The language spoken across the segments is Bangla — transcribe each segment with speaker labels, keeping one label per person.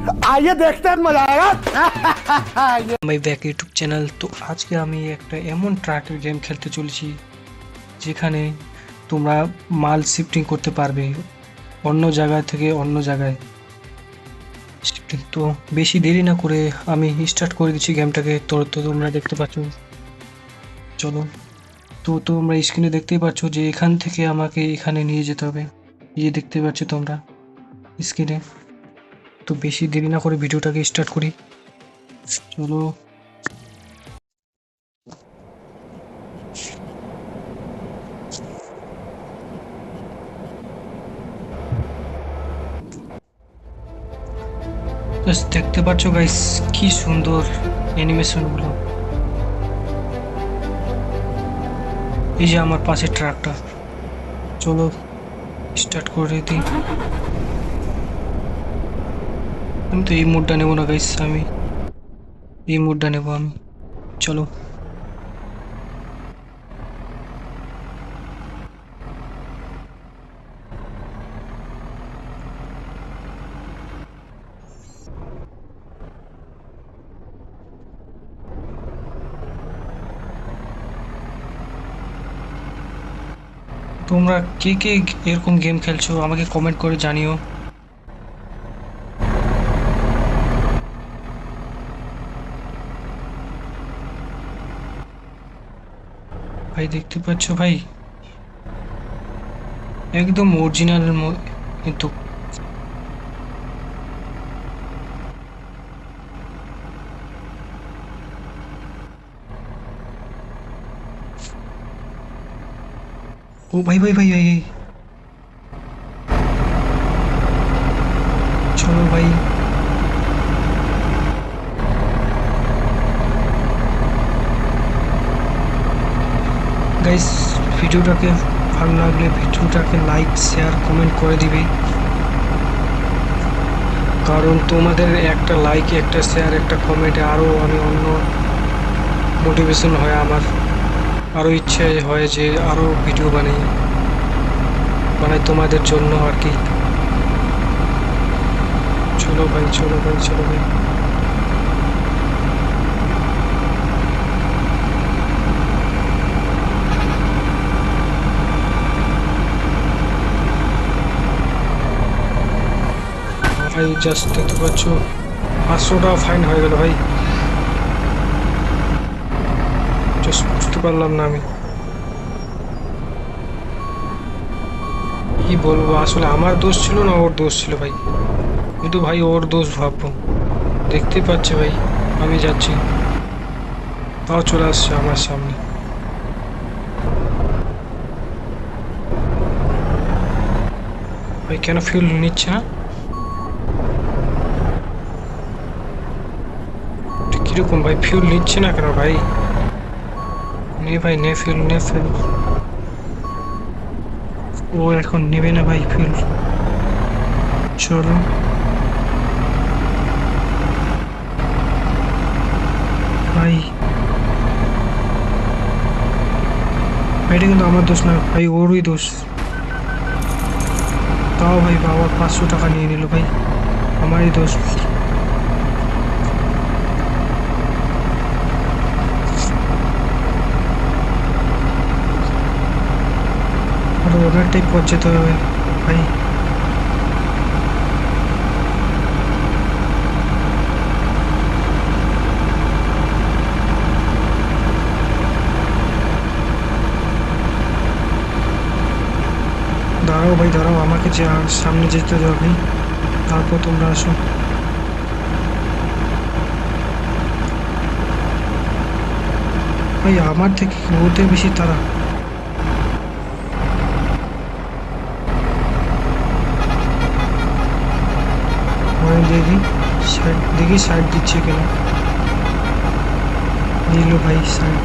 Speaker 1: आइए देखते हैं मजा आएगा।
Speaker 2: মাই ব্যাক ইউটিউব চ্যানেল। তো আজকে আমি একটা এমন ট্রাকের গেম খেলতে চলেছি যেখানে তোমরা মাল শিফটিং করতে পারবে অন্য জায়গা থেকে অন্য জায়গায় শিফটিং। তো বেশি দেরি না করে আমি স্টার্ট করে দিচ্ছি গেমটাকে। তো তোমরা দেখতে পাচ্ছ, চলো। তো তোমরা স্ক্রিনে দেখতেই পাচ্ছ যে এখান থেকে আমাকে এখানে নিয়ে যেতে হবে, এই যে দেখতে পাচ্ছ তোমরা স্ক্রিনে। তো বেশি দেরি না করে ভিডিওটাকে স্টার্ট করি, চলো। জাস্ট দেখতে পাচ্ছ গাইস, কি সুন্দর অ্যানিমেশনগুলো। এই যে আমার পাশে ট্রাকটা, চলো স্টার্ট করে দিই। আমি তো এই মুডটা নেবো না গাইস, আমি এই মুডটা নেবো আমি, চলো। তোমরা কে কে এরকম গেম খেলছো আমাকে কমেন্ট করে জানিও। ভাই দেখতে পাচ্ছ ভাই, একদম অরিজিনাল কিন্তু। ও ভাই ভাই ভাই ভাই, চলো ভাই। গাইস ভিডিওটাকে ভালো লাগলে ভিডিওটাকে লাইক শেয়ার কমেন্ট করে দিবে, কারণ তোমাদের একটা লাইক একটা শেয়ার একটা কমেন্টে আরও আমি অন্য মোটিভেশন হয় আমার, আরও ইচ্ছে হয় যে আরও ভিডিও বানাই তোমাদের জন্য আর কি। চলো ভাই চলো ভাই চলো ভাই। ভাই জাস্ট দেখতে পাচ্ছ 500 টাকা ফাইন হয়ে গেল ভাই, জাস্ট বুঝতে পারলাম না আমি কি বলবো। আসলে আমার দোষ ছিল না ওর দোষ ছিল ভাই, কিন্তু ভাই ওর দোষ ভাববো। দেখতে পাচ্ছে ভাই আমি যাচ্ছি, তাও চলে আসছে আমার সামনে। ভাই কেন ফিউল নিচ্ছে না? কিরকম ভাই ফিউল নিচ্ছে না কেন ভাই? নে ভাই নে ফিউল নে ফিউল। ও এখন নেবে না ভাই ফিউল, চলো। ভাই এটা কিন্তু আমার দোষ না ভাই, ওরই দোষ। তাও ভাই বাবা 500 টাকা নিয়ে নিল ভাই, আমারই দোষ। আরো অনেকটাই পথ যেতে হবে ভাই। দাঁড়াও ভাই দাঁড়াও, আমাকে যে সামনে যেতে দাও ভাই, তারপর তোমরা আসো। ভাই আমার থেকে ওদের বেশি তারা। দেখি সাইড দিচ্ছে কেন, নিল ভাই সাইড।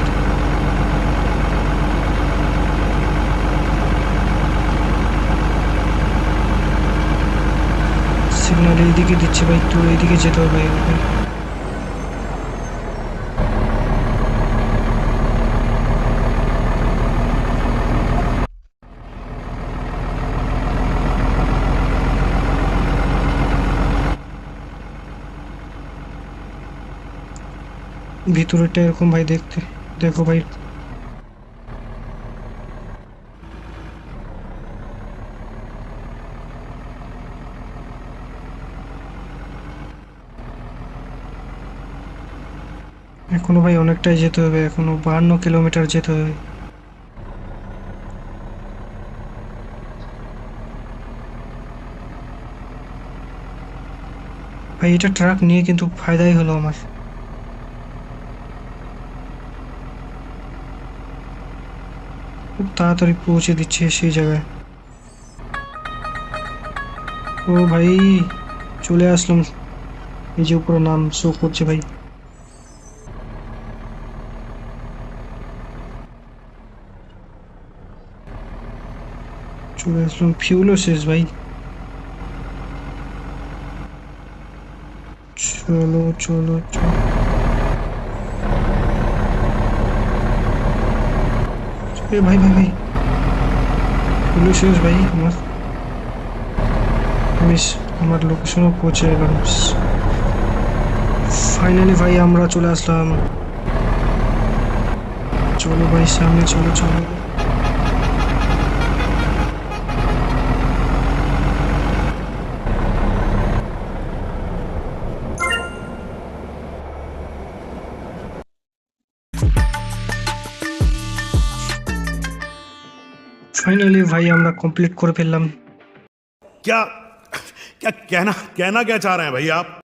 Speaker 2: সিগন্যাল এইদিকে দিচ্ছে ভাই, তো এইদিকে যেতে হবে ভাই। ভিতরেরটা এরকম ভাই দেখতে, দেখো ভাই। এখনো ভাই অনেকটাই যেতে হবে, এখনো 52 কিলোমিটার যেতে হবে। ভাই এটা ট্রাক নিয়ে কিন্তু ফায়দাই হলো আমার। খুব তাড়াতাড়ি পৌঁছে দিচ্ছে সেই জায়গায়। ও ভাই, চলে আসলাম। এই যে উপরে নাম শো করছে ভাই। চলে আসলাম, ফিউলও শেষ ভাই। চলো চলো চলো। এ ভাই ভাই ভাই, ফিউলও শেষ ভাই আমার। আমি আমার লোকেশনও পৌঁছে গেলাম। ফাইনালি ভাই আমরা চলে আসলাম। চলো ভাই সামনে চলো চলো। ফাইনালি ভাই আমরা কমপ্লিট করে ফেললাম।
Speaker 3: क्या क्या कहना कहना क्या चाह रहे हैं भाई आप?